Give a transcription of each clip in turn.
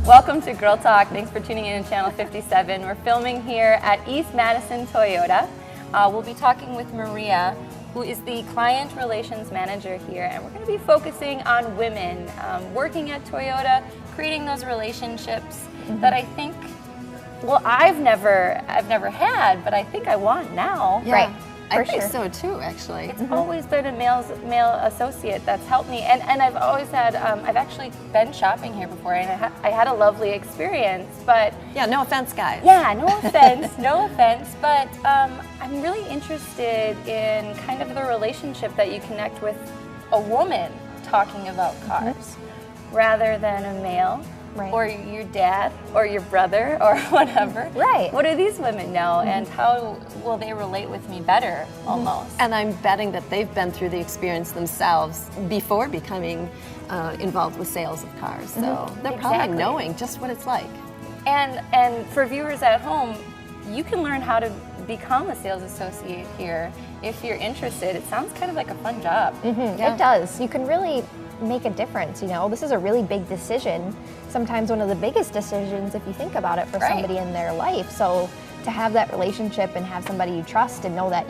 Welcome to Girl Talk. Thanks for tuning in to Channel 57. We're filming here at East Madison Toyota. We'll be talking with Maria, who is the Client Relations Manager here, and we're going to be focusing on women working at Toyota, creating those relationships that I think, well, I've never had, but I think I want now. Yeah. Right. I think so too, actually. It's always been a male associate that's helped me, and I've always had. I've actually been shopping here before, and I had a lovely experience. But yeah, no offense, guys. Yeah, no offense, no offense. But I'm really interested in kind of the relationship that you connect with a woman talking about cars, rather than a male. Right. Or your dad, or your brother, or whatever. Right. What do these women know, and how will they relate with me better, almost? And I'm betting that they've been through the experience themselves before becoming involved with sales of cars. So they're probably knowing just what it's like. And for viewers at home, you can learn how to become a sales associate here if you're interested. It sounds kind of like a fun job. Yeah. It does. You can really make a difference, you know. This is a really big decision, sometimes one of the biggest decisions if you think about it for somebody in their life. So to have that relationship and have somebody you trust and know that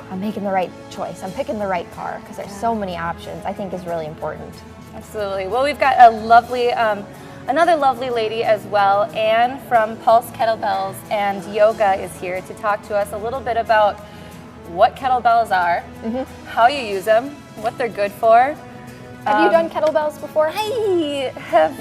I'm making the right choice, I'm picking the right car, because there's so many options, I think is really important. Absolutely. Well, we've got a lovely, another lovely lady as well. Anne from Pulse Kettlebells and Yoga is here to talk to us a little bit about what kettlebells are, how you use them, what they're good for. Have you done kettlebells before? I have.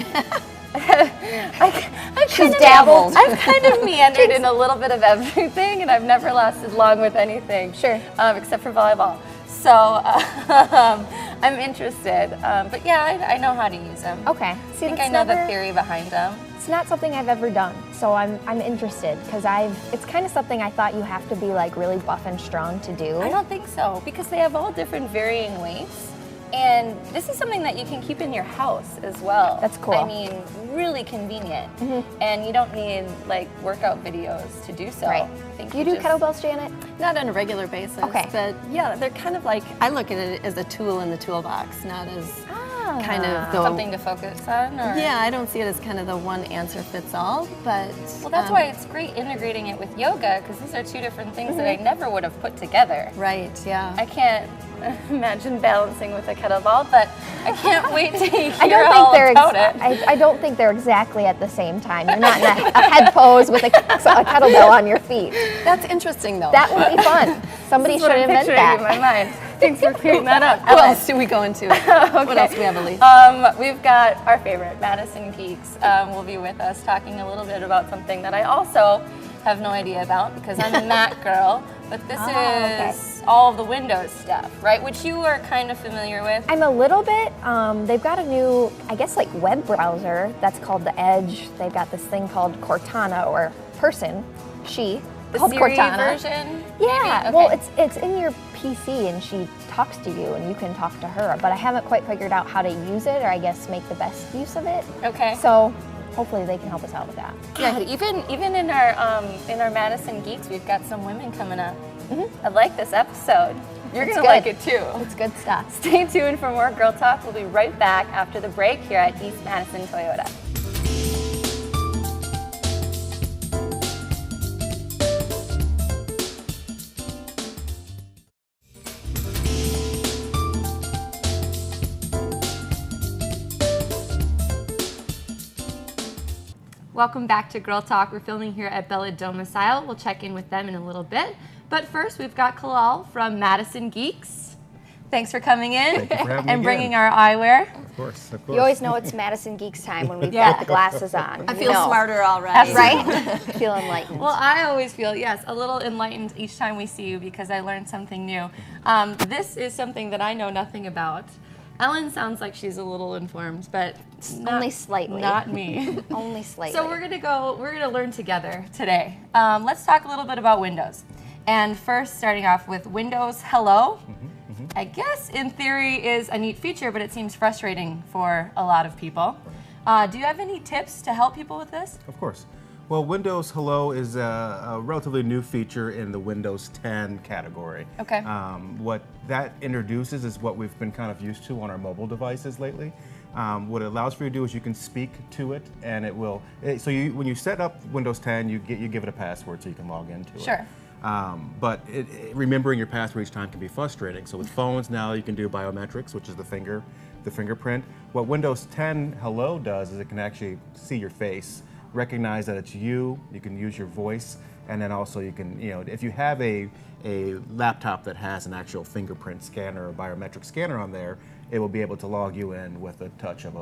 I've She's dabbled. I've kind of meandered in a little bit of everything, and I've never lasted long with anything. Sure. Except for volleyball. So I'm interested. But yeah, I know how to use them. Okay. See, I think I know the theory behind them. It's not something I've ever done, so I'm interested, because it's kind of something I thought you have to be like really buff and strong to do. I don't think so, because they have all different varying weights. And this is something that you can keep in your house as well. That's cool. I mean, really convenient. And you don't need like workout videos to do so. Right. I think you do kettlebells, Janet? Not on a regular basis. Okay. But yeah, they're kind of like, I look at it as a tool in the toolbox, not as kind of something to focus on? Or? Yeah, I don't see it as kind of the one answer fits all, but... Well, that's why it's great integrating it with yoga, because these are two different things that I never would have put together. Right, yeah. I can't imagine balancing with a kettlebell, but I can't wait to hear all about it. I don't think they're exactly at the same time. You're not in a head pose with a kettlebell on your feet. That's interesting, though. That would be fun. Somebody should invent that. In my mind. Thanks for clearing that up. What else do we go into? What else do we have, Elise? We've got our favorite, Madison Geeks, will be with us talking a little bit about something that I also have no idea about, because I'm a Mac girl, but this is all of the Windows stuff, right? Which you are kind of familiar with. I'm a little bit. They've got a new, I guess, like web browser that's called the Edge. They've got this thing called Cortana, or person, she. The called Siri Cortana. version? Yeah, Okay. well, it's in your PC, and she talks to you, and you can talk to her. But I haven't quite figured out how to use it, or I guess make the best use of it. Okay. So hopefully they can help us out with that. Yeah, even in our Madison Geeks, we've got some women coming up. I like this episode. You're gonna like it too. It's good stuff. Stay tuned for more Girl Talk. We'll be right back after the break here at East Madison Toyota. Welcome back to Girl Talk. We're filming here at Bella Domicile. We'll check in with them in a little bit. But first, we've got Kalal from Madison Geeks. Thanks for coming in. Thank you for having me and bringing again. our eyewear. Of course, of course. You always know it's Madison Geeks time when we've got the glasses on. I feel smarter already. Right? Feel enlightened. Well, I always feel, yes, a little enlightened each time we see you, because I learned something new. This is something that I know nothing about. Ellen sounds like she's a little informed, but only slightly. Not me. Only slightly. So we're gonna learn together today. Let's talk a little bit about Windows. And first, starting off with Windows Hello. I guess in theory is a neat feature, but it seems frustrating for a lot of people. Do you have any tips to help people with this? Of course. Well, Windows Hello is a relatively new feature in the Windows 10 category. Okay. What that introduces is what we've been kind of used to on our mobile devices lately. What it allows for you to do is you can speak to it, and it will. When you set up Windows 10, you give it a password so you can log into it. Sure. But remembering your password each time can be frustrating. So with phones now, you can do biometrics, which is the fingerprint. What Windows 10 Hello does is it can actually see your face, recognize that it's you. You can use your voice, and then also you can, if you have a laptop that has an actual fingerprint scanner or biometric scanner on there, it will be able to log you in with a touch with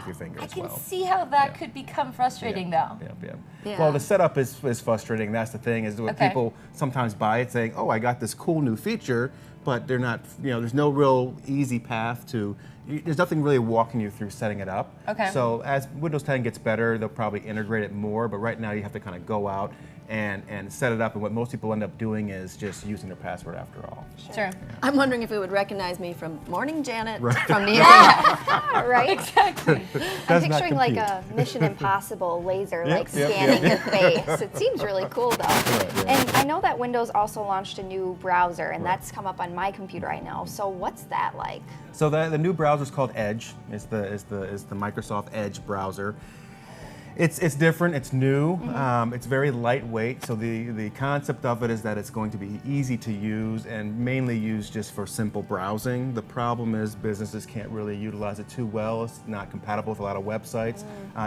your finger as well. I can see how that could become frustrating, though. Yeah. Well, the setup is frustrating. That's the thing, is when people sometimes buy it saying, oh, I got this cool new feature, but they're not, there's no real easy path to, there's nothing really walking you through setting it up. Okay. So as Windows 10 gets better, they'll probably integrate it more, but right now you have to kind of go out and set it up, and what most people end up doing is just using their password after all. Sure. I'm wondering if it would recognize me from Morning Janet Right. from New York. Right? Exactly. I'm Does not picturing like a compute. Mission Impossible laser like Yep, scanning yep. your face. It seems really cool though. yeah. And I know that Windows also launched a new browser, and that's come up on my computer right now. So what's that like? So the new browser is called Edge. It's the Microsoft Edge browser. It's different. It's new. It's very lightweight. So the concept of it is that it's going to be easy to use and mainly used just for simple browsing. The problem is businesses can't really utilize it too well. It's not compatible with a lot of websites.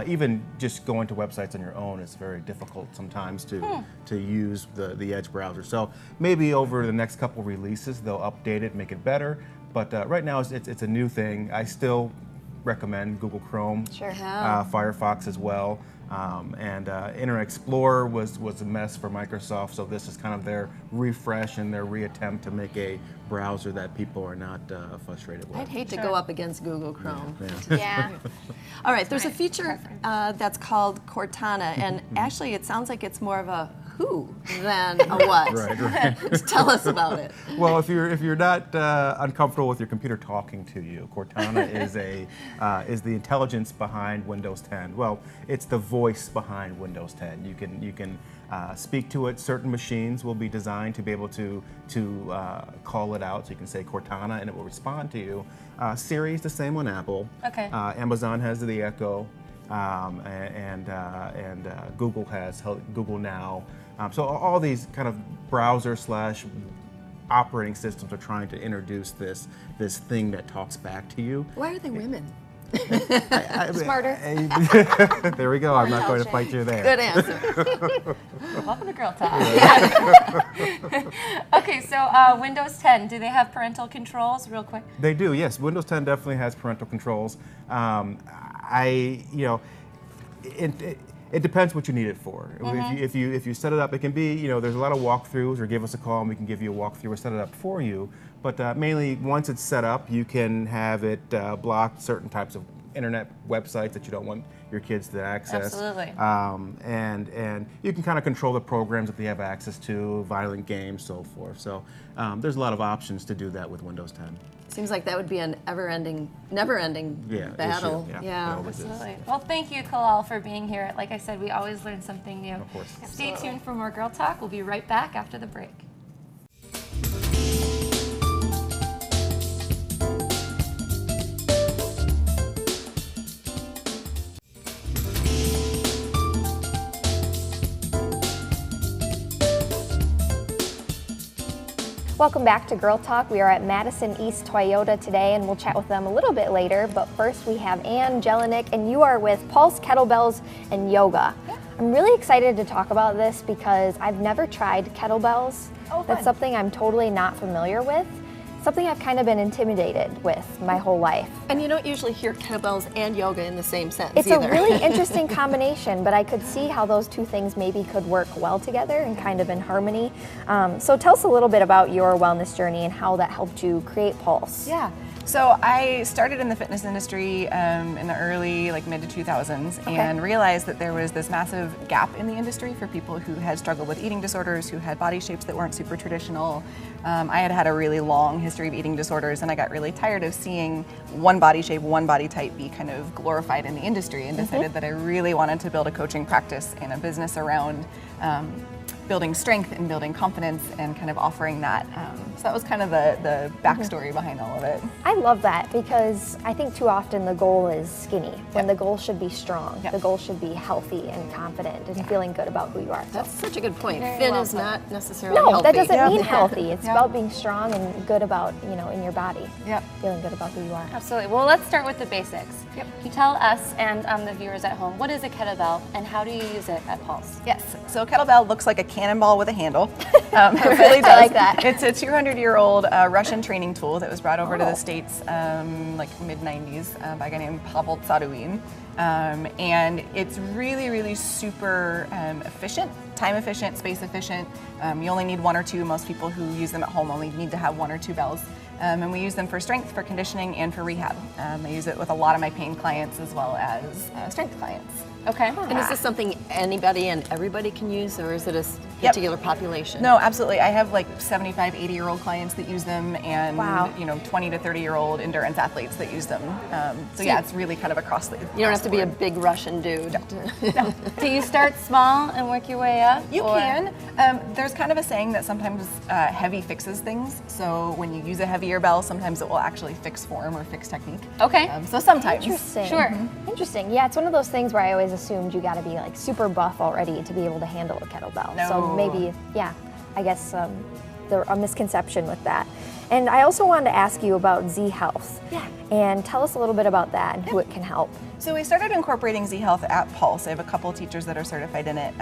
Even just going to websites on your own, it's very difficult sometimes to use the Edge browser. So maybe over the next couple releases they'll update it, make it better. But right now it's a new thing. I still recommend Google Chrome, Sure. Firefox as well, and Internet Explorer was a mess for Microsoft, so this is kind of their refresh and their reattempt to make a browser that people are not frustrated with. I'd hate to go up against Google Chrome. Yeah. All right, there's a feature that's called Cortana, and actually it sounds like it's more of a who than a what. Right. Tell us about it. Well, if you're not uncomfortable with your computer talking to you, Cortana is the intelligence behind Windows 10. Well, it's the voice behind Windows 10. You can speak to it. Certain machines will be designed to be able to call it out. So you can say Cortana, and it will respond to you. Siri is the same on Apple. Okay. Amazon has the Echo, and Google has Google Now. So all these kind of browser / operating systems are trying to introduce this thing that talks back to you. Why are they women? Smarter. There we go. I'm not going to fight you there. Good answer. Welcome to Girl Talk. Okay, so Windows 10, do they have parental controls, real quick? They do, yes. Windows 10 definitely has parental controls. It depends what you need it for. If you set it up, it can be, there's a lot of walkthroughs, or give us a call and we can give you a walkthrough or set it up for you. But mainly, once it's set up, you can have it block certain types of internet websites that you don't want your kids to access. Absolutely. And you can kind of control the programs that they have access to, violent games, so forth. So there's a lot of options to do that with Windows 10. Seems like that would be an never-ending battle. Issue. Yeah. It always is. Absolutely. Well, thank you, Kalal, for being here. Like I said, we always learn something new. Of course. Stay tuned for more Girl Talk. We'll be right back after the break. Welcome back to Girl Talk. We are at Madison East Toyota today, and we'll chat with them a little bit later. But first, we have Ann Jelinek, and you are with Pulse Kettlebells and Yoga. Yeah. I'm really excited to talk about this because I've never tried kettlebells. Oh, fun. That's something I'm totally not familiar with. Something I've kind of been intimidated with my whole life. And you don't usually hear kettlebells and yoga in the same sentence It's either. a really interesting combination, but I could see how those two things maybe could work well together and kind of in harmony. So tell us a little bit about your wellness journey and how that helped you create Pulse. Yeah. So I started in the fitness industry in the early, like mid to 2000s, and realized that there was this massive gap in the industry for people who had struggled with eating disorders, who had body shapes that weren't super traditional. I had had a really long history of eating disorders, and I got really tired of seeing one body shape, one body type be kind of glorified in the industry, and decided that I really wanted to build a coaching practice and a business around building strength and building confidence and kind of offering that. So that was kind of the backstory behind all of it. I love that because I think too often the goal is skinny when the goal should be strong. The goal should be healthy and confident and feeling good about who you are. That's such a good point. Thin is not necessarily No, healthy. that doesn't mean healthy. It's about being strong and good about, in your body. Feeling good about who you are. Absolutely. Well, let's start with the basics. Can you tell us and the viewers at home, what is a kettlebell and how do you use it at Pulse? Yes, so a kettlebell looks like a cannonball with a handle. It really does. I like that. It's a 200-year-old Russian training tool that was brought over to the States like mid-90s by a guy named Pavel Tsaruin. And it's really, really super efficient, time efficient, space efficient. You only need one or two. Most people who use them at home only need to have one or two bells. And we use them for strength, for conditioning, and for rehab. I use it with a lot of my pain clients as well as strength clients. Okay. And is this something anybody and everybody can use, or is it a particular population? No, absolutely. I have like 75, 80-year-old clients that use them, and 20 to 30-year-old endurance athletes that use them. So yeah, it's really kind of across the. You don't have to be a big Russian dude. No. Do you start small and work your way up? You can. There's kind of a saying that sometimes heavy fixes things. So when you use a heavier bell, sometimes it will actually fix form or fix technique. Okay. So sometimes. Interesting. Sure. Interesting. Yeah, it's one of those things where I always assumed you got to be like super buff already to be able to handle a kettlebell. No. So maybe, I guess there's a misconception with that. And I also wanted to ask you about Z Health. Yeah. And tell us a little bit about that and who it can help. So we started incorporating Z Health at Pulse. I have a couple teachers that are certified in it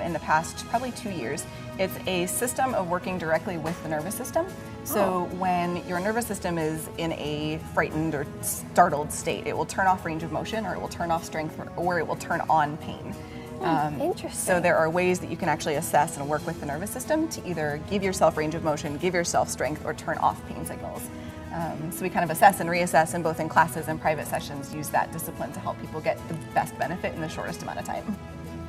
in the past probably 2 years. It's a system of working directly with the nervous system. So when your nervous system is in a frightened or startled state, it will turn off range of motion, or it will turn off strength, or it will turn on pain. Interesting. So there are ways that you can actually assess and work with the nervous system to either give yourself range of motion, give yourself strength, or turn off pain signals. So we kind of assess and reassess, and both in classes and private sessions use that discipline to help people get the best benefit in the shortest amount of time.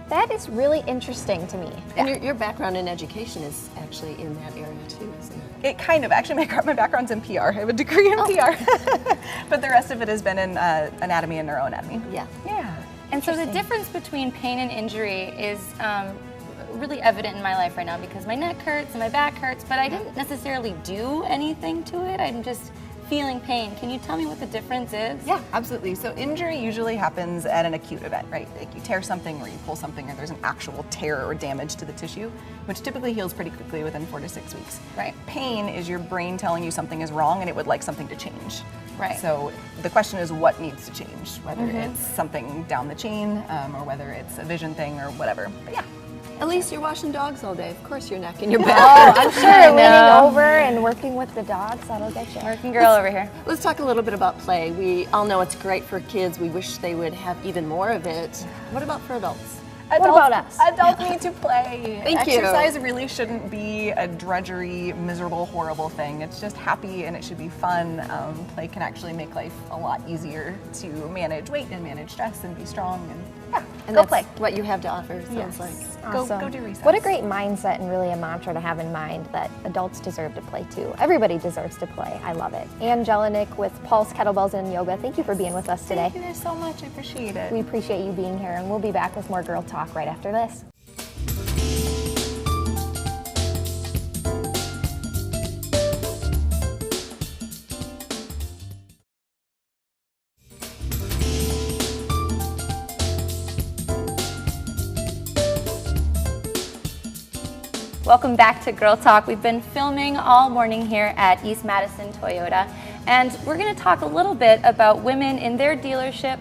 That is really interesting to me. And your background in education is actually in that area too, isn't it? It kind of, actually my background's in PR. I have a degree in PR. But the rest of it has been in anatomy and neuroanatomy. Yeah. Yeah. And so the difference between pain and injury is really evident in my life right now because my neck hurts and my back hurts, but I didn't necessarily do anything to it. I'm just feeling pain. Can you tell me what the difference is? Yeah, absolutely. So injury usually happens at an acute event, right? Like you tear something or you pull something or there's an actual tear or damage to the tissue, which typically heals pretty quickly within 4 to 6 weeks. Right. Pain is your brain telling you something is wrong and it would like something to change. Right. So the question is what needs to change, whether it's something down the chain or whether it's a vision thing or whatever. But yeah. At least you're washing dogs all day. Of course, your neck and your Oh, back. I'm sure leaning over and working with the dogs, that'll get you. Working girl over here. Let's talk a little bit about play. We all know it's great for kids. We wish they would have even more of it. What about for adults? What about us? Adults need to play. Thank you. Exercise really shouldn't be a drudgery, miserable, horrible thing. It's just happy and it should be fun. Play can actually make life a lot easier to manage weight and manage stress and be strong. And yeah, And go that's play. what you have to offer, sounds like. Awesome. Go do recess. What a great mindset and really a mantra to have in mind that adults deserve to play too. Everybody deserves to play. I love it. Ann Jelinek with Pulse Kettlebells and Yoga, thank you for being with us today. Thank you so much. I appreciate it. We appreciate you being here, and we'll be back with more Girl Talk right after this. Welcome back to Girl Talk. We've been filming all morning here at East Madison Toyota, and we're going to talk a little bit about women in their dealership,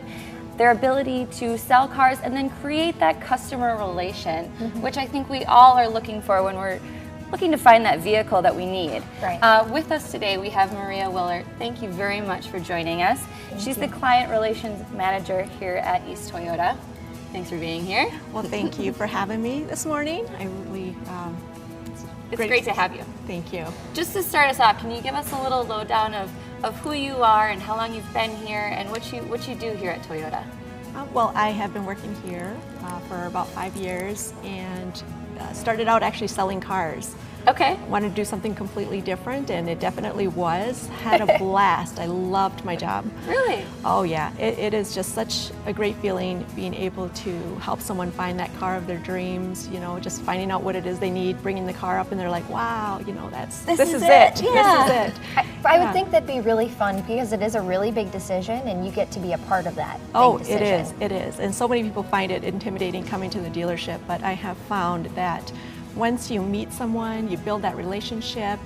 their ability to sell cars, and then create that customer relation, which I think we all are looking for when we're looking to find that vehicle that we need. Right. With us today, we have Maria Willert. Thank you very much for joining us. She's the Client Relations Manager here at East Toyota. Thanks for being here. Well, thank you for having me this morning. It's great to have you. Thank you. Just to start us off, can you give us a little lowdown of of who you are and how long you've been here and what you do here at Toyota. Well, I have been working here for about 5 years and started out actually selling cars. Okay. Wanted to do something completely different, and it definitely was. Had a blast. I loved my job. Really? Oh yeah, it is just such a great feeling being able to help someone find that car of their dreams, you know, just finding out what it is they need, bringing the car up and they're like, wow, you know, this is it. Yeah. This is it. I would think that'd be really fun because it is a really big decision and you get to be a part of that big decision. It is. And so many people find it intimidating coming to the dealership, but I have found that once you meet someone, you build that relationship,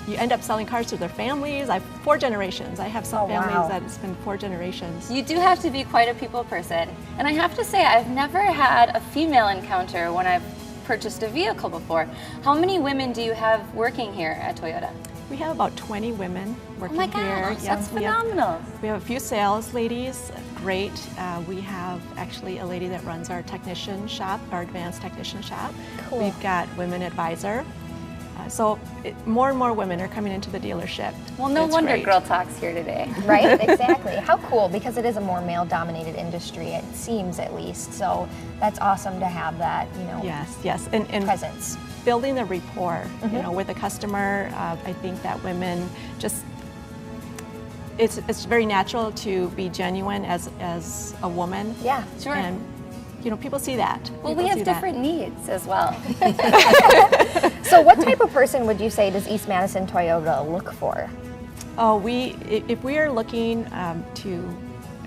you end up selling cars to their families. I have 4 generations. I have some families that it's been 4 generations. You do have to be quite a people person. And I have to say, I've never had a female encounter when I've purchased a vehicle before. How many women do you have working here at Toyota? We have about 20 women working here. Oh my gosh, that's we phenomenal. We have a few sales ladies, great. We have actually a lady that runs our technician shop, our advanced technician shop. Cool. We've got women advisor. So more and more women are coming into the dealership. Well, no It's wonder great. Girl Talk's here today. Right? Exactly. How cool, because it is a more male-dominated industry, it seems at least. So that's awesome to have that, you know, Yes. And presence. building the rapport, you know, with the customer. I think that women just, it's very natural to be genuine as a woman. Yeah. Sure. And, you know, people see that. Well, People we have see that. different needs as well. So what type of person would you say does East Madison Toyota look for? Oh, if we are looking to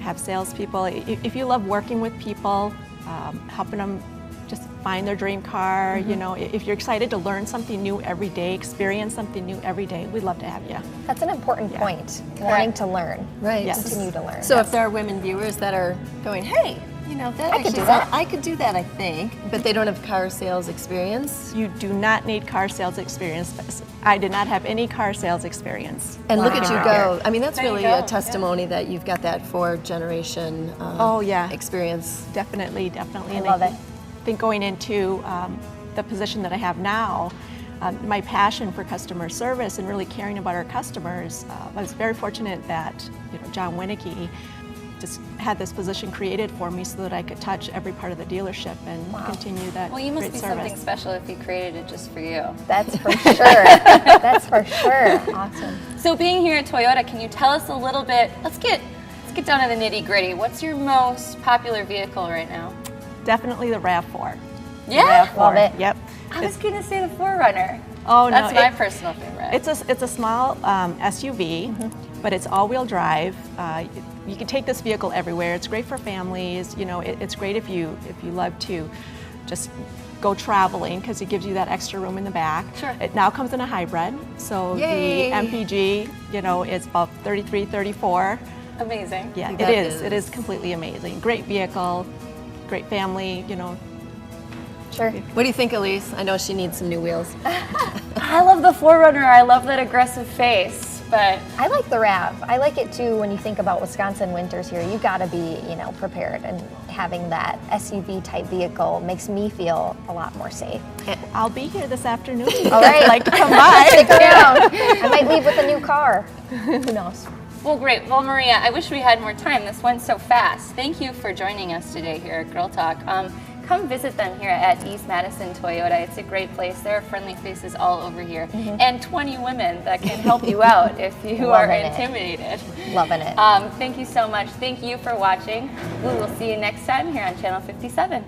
have salespeople, if you love working with people, helping them just find their dream car, you know, if you're excited to learn something new every day, experience something new every day, we'd love to have you. That's an important point, wanting to learn. Right. Yes. Continue to learn. So if there are women viewers that are going, hey, you know, that I could actually do that. I could do that, I think, but they don't have car sales experience. You do not need car sales experience. I did not have any car sales experience. And look at you Wow. go. I mean, that's There you really go, a testimony that you've got that 4-generation Oh, yeah. experience. Definitely. And love it. I think going into the position that I have now, my passion for customer service and really caring about our customers, I was very fortunate that John Winicky just had this position created for me so that I could touch every part of the dealership and continue that Well, you must great be service. something special if he created it just for you. That's for sure. That's for sure. Awesome. So being here at Toyota, can you tell us a little bit, let's get down to the nitty gritty. What's your most popular vehicle right now? Definitely the RAV4. Yeah? RAV4. Love it. Yep. I was going to say the 4Runner. Oh no, That's my personal favorite. It's a small SUV, but it's all-wheel drive. You can take this vehicle everywhere. It's great for families. You know, it's great if you love to just go traveling because it gives you that extra room in the back. Sure. It now comes in a hybrid, so Yay. the MPG, you know, is about 33, 34. Amazing. Yeah, That it is. It is. is completely amazing. Great vehicle, great family. You know. Sure. What do you think, Elise? I know she needs some new wheels. I love the 4Runner. I love that aggressive face, but I like the RAV. I like it too when you think about Wisconsin winters here. You gotta be, prepared, and having that SUV type vehicle makes me feel a lot more safe. I'll be here this afternoon. All right. I'd like to come by. Stick around. I might leave with a new car. Who knows? well, great. Well, Maria, I wish we had more time. This went so fast. Thank you for joining us today here at Girl Talk. Come visit them here at East Madison Toyota. It's a great place. There are friendly faces all over here, and 20 women that can help you out if you are Loving it. intimidated. Loving it. Thank you so much. Thank you for watching. We will see you next time here on Channel 57.